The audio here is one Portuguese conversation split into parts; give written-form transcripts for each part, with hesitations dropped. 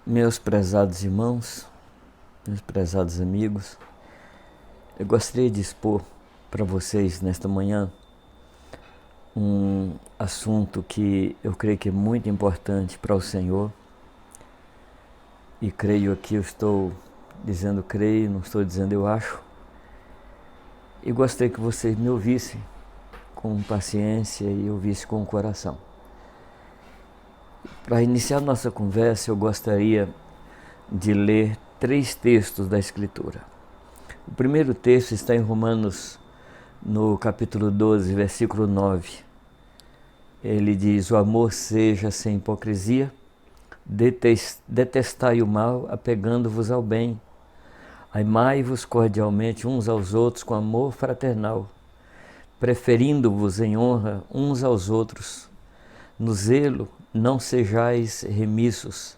Meus prezados irmãos, meus prezados amigos, eu gostaria de expor para vocês nesta manhã um assunto que eu creio que é muito importante para o Senhor. E creio aqui, eu estou dizendo creio, não estou dizendo eu acho. E gostaria que vocês me ouvissem com paciência e ouvissem com o coração. Para iniciar nossa conversa, eu gostaria de ler 3 textos da Escritura. O primeiro texto está em Romanos, no capítulo 12, versículo 9. Ele diz: o amor seja sem hipocrisia, detestai o mal, apegando-vos ao bem. Amai-vos cordialmente uns aos outros com amor fraternal, preferindo-vos em honra uns aos outros. No zelo não sejais remissos,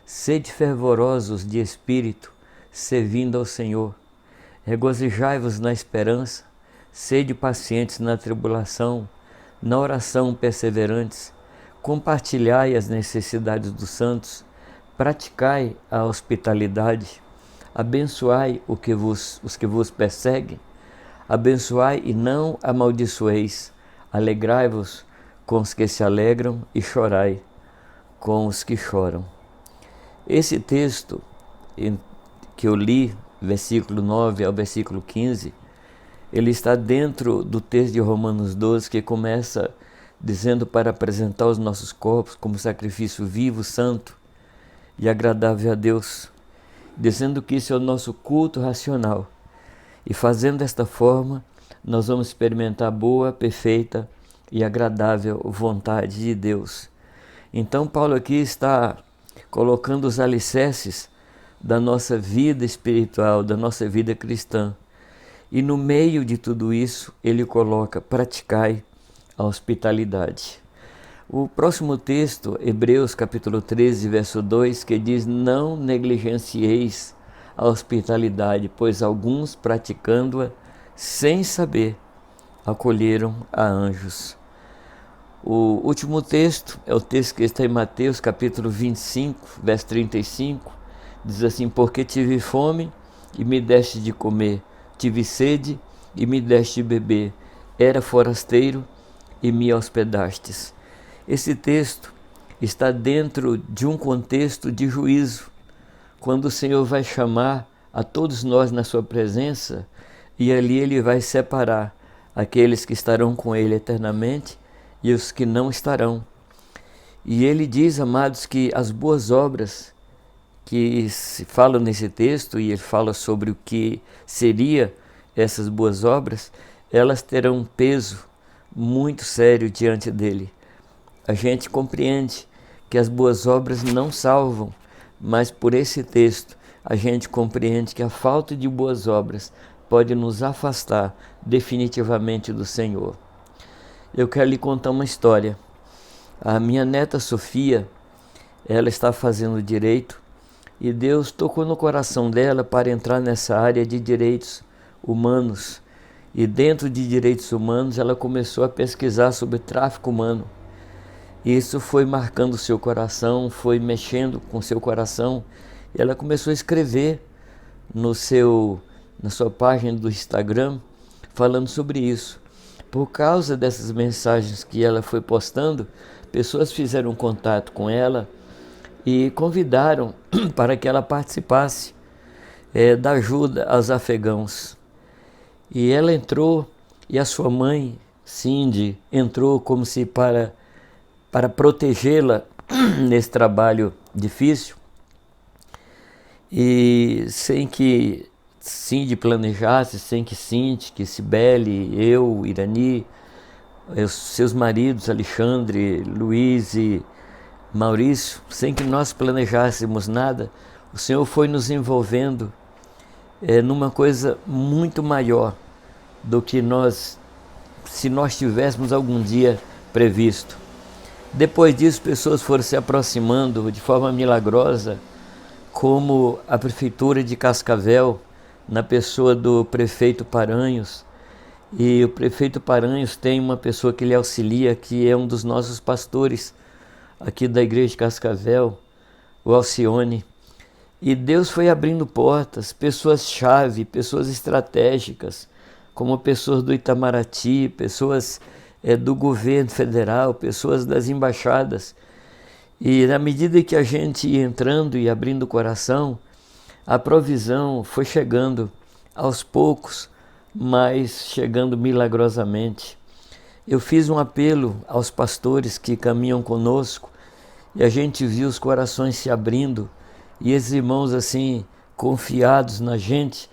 sede fervorosos de espírito, servindo ao Senhor. Regozijai-vos na esperança, sede pacientes na tribulação, na oração perseverantes. Compartilhai as necessidades dos santos, praticai a hospitalidade, abençoai os que vos perseguem, abençoai e não amaldiçoeis, alegrai-vos com os que se alegram e chorai com os que choram. Esse texto que eu li, versículo 9 ao versículo 15, ele está dentro do texto de Romanos 12, que começa dizendo para apresentar os nossos corpos como sacrifício vivo, santo e agradável a Deus, dizendo que isso é o nosso culto racional. E fazendo desta forma, nós vamos experimentar a boa, perfeita e agradável vontade de Deus. Então Paulo aqui está colocando os alicerces da nossa vida espiritual, da nossa vida cristã. E no meio de tudo isso, ele coloca: praticai a hospitalidade. O próximo texto, Hebreus capítulo 13, verso 2, que diz: não negligencieis a hospitalidade, pois alguns, praticando-a sem saber, acolheram a anjos. O último texto é o texto que está em Mateus capítulo 25, verso 35, diz assim: porque tive fome e me deste de comer, tive sede e me deste de beber, era forasteiro e me hospedastes. Esse texto está dentro de um contexto de juízo, quando o Senhor vai chamar a todos nós na sua presença, e ali ele vai separar aqueles que estarão com ele eternamente e os que não estarão. E ele diz, amados, que as boas obras que se falam nesse texto, e ele fala sobre o que seria essas boas obras, elas terão um peso muito sério diante dele. A gente compreende que as boas obras não salvam, mas por esse texto a gente compreende que a falta de boas obras pode nos afastar definitivamente do Senhor. Eu quero lhe contar uma história. A minha neta Sofia, ela está fazendo direito e Deus tocou no coração dela para entrar nessa área de direitos humanos. E dentro de direitos humanos ela começou a pesquisar sobre tráfico humano. Isso foi marcando o seu coração, foi mexendo com o seu coração. E ela começou a escrever na sua página do Instagram, falando sobre isso. Por causa dessas mensagens que ela foi postando, pessoas fizeram contato com ela e convidaram para que ela participasse da ajuda aos afegãos. E ela entrou, e a sua mãe, Cindy, entrou como se para protegê-la nesse trabalho difícil. E sem que Cindy planejasse, sem que Cindy, que Cibele, eu, Irani, os seus maridos, Alexandre, Luiz e Maurício, sem que nós planejássemos nada, o Senhor foi nos envolvendo numa coisa muito maior do que se nós tivéssemos algum dia previsto. Depois disso, pessoas foram se aproximando de forma milagrosa, como a Prefeitura de Cascavel, na pessoa do prefeito Paranhos. E o prefeito Paranhos tem uma pessoa que lhe auxilia, que é um dos nossos pastores aqui da igreja de Cascavel, o Alcione. E Deus foi abrindo portas, pessoas-chave, pessoas estratégicas, como pessoas do Itamaraty, pessoas do governo federal, pessoas das embaixadas. E na medida que a gente ia entrando e abrindo o coração, a provisão foi chegando aos poucos, mas chegando milagrosamente. Eu fiz um apelo aos pastores que caminham conosco e a gente viu os corações se abrindo e esses irmãos assim, confiados na gente,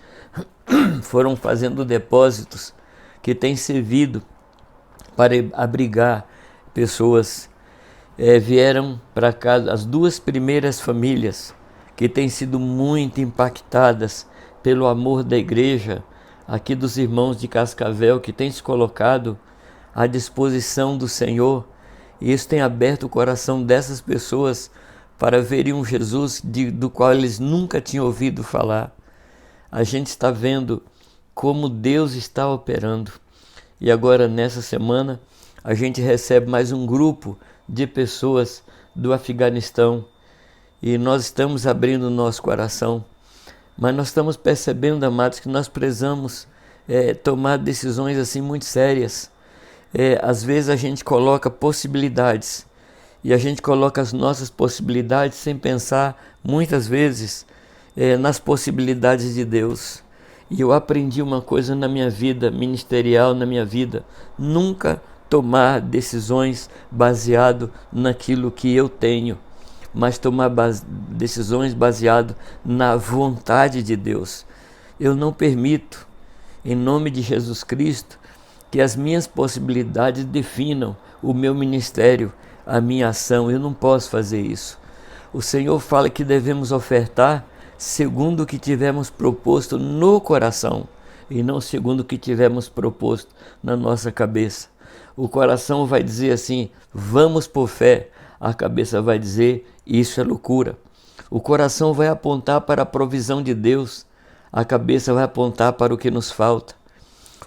foram fazendo depósitos que têm servido para abrigar pessoas. Vieram para cá as 2 primeiras famílias que têm sido muito impactadas pelo amor da igreja, aqui dos irmãos de Cascavel, que têm se colocado à disposição do Senhor. E isso tem aberto o coração dessas pessoas para verem um Jesus do qual eles nunca tinham ouvido falar. A gente está vendo como Deus está operando. E agora, nessa semana, a gente recebe mais um grupo de pessoas do Afeganistão. E nós estamos abrindo o nosso coração. Mas nós estamos percebendo, amados, que nós precisamos tomar decisões assim muito sérias. Às vezes a gente coloca possibilidades e a gente coloca as nossas possibilidades sem pensar muitas vezes nas possibilidades de Deus. E eu aprendi uma coisa na minha vida ministerial, na minha vida: nunca tomar decisões baseado naquilo que eu tenho, mas tomar decisões baseado na vontade de Deus. Eu não permito, em nome de Jesus Cristo, que as minhas possibilidades definam o meu ministério, a minha ação. Eu não posso fazer isso. O Senhor fala que devemos ofertar segundo o que tivemos proposto no coração e não segundo o que tivemos proposto na nossa cabeça. O coração vai dizer assim: vamos por fé. A cabeça vai dizer: isso é loucura. O coração vai apontar para a provisão de Deus. A cabeça vai apontar para o que nos falta.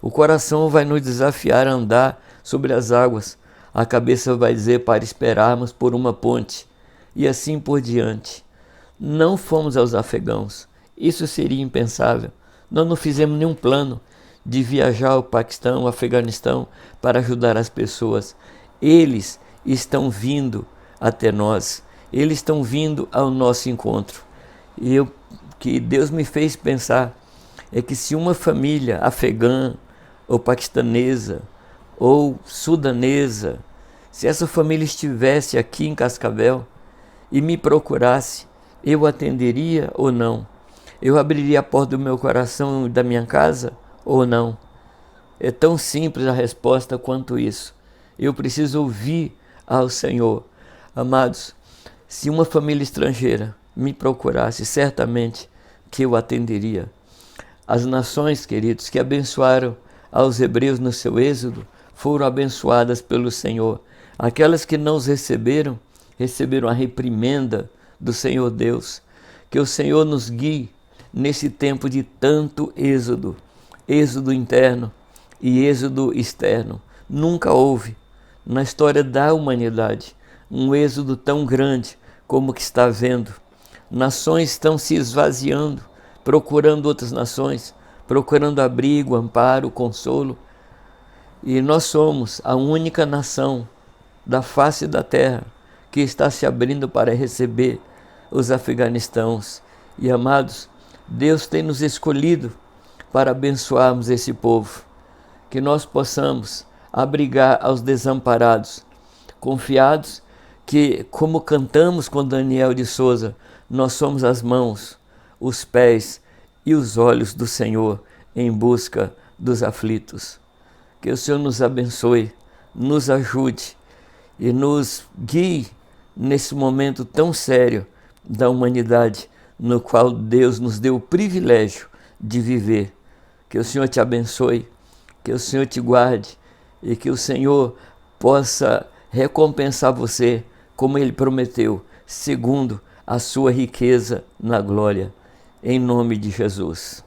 O coração vai nos desafiar a andar sobre as águas. A cabeça vai dizer para esperarmos por uma ponte. E assim por diante. Não fomos aos afegãos. Isso seria impensável. Nós não fizemos nenhum plano de viajar ao Paquistão, ao Afeganistão, para ajudar as pessoas. Eles estão vindo até nós. Eles estão vindo ao nosso encontro. E que Deus me fez pensar é que se uma família afegã, ou paquistanesa, ou sudanesa, se essa família estivesse aqui em Cascavel e me procurasse, eu atenderia ou não? Eu abriria a porta do meu coração e da minha casa ou não? É tão simples a resposta quanto isso. Eu preciso ouvir ao Senhor. Amados, se uma família estrangeira me procurasse, certamente que eu atenderia. As nações, queridos, que abençoaram aos hebreus no seu êxodo, foram abençoadas pelo Senhor. Aquelas que não os receberam, receberam a reprimenda do Senhor Deus. Que o Senhor nos guie nesse tempo de tanto êxodo, êxodo interno e êxodo externo. Nunca houve na história da humanidade um êxodo tão grande como o que está havendo. Nações estão se esvaziando, procurando outras nações, procurando abrigo, amparo, consolo. E nós somos a única nação da face da terra que está se abrindo para receber os afeganistãos. E amados, Deus tem nos escolhido para abençoarmos esse povo. Que nós possamos abrigar aos desamparados, confiados que, como cantamos com Daniel de Souza, nós somos as mãos, os pés e os olhos do Senhor em busca dos aflitos. Que o Senhor nos abençoe, nos ajude e nos guie nesse momento tão sério da humanidade, no qual Deus nos deu o privilégio de viver. Que o Senhor te abençoe, que o Senhor te guarde e que o Senhor possa recompensar você como Ele prometeu, segundo a sua riqueza na glória, em nome de Jesus.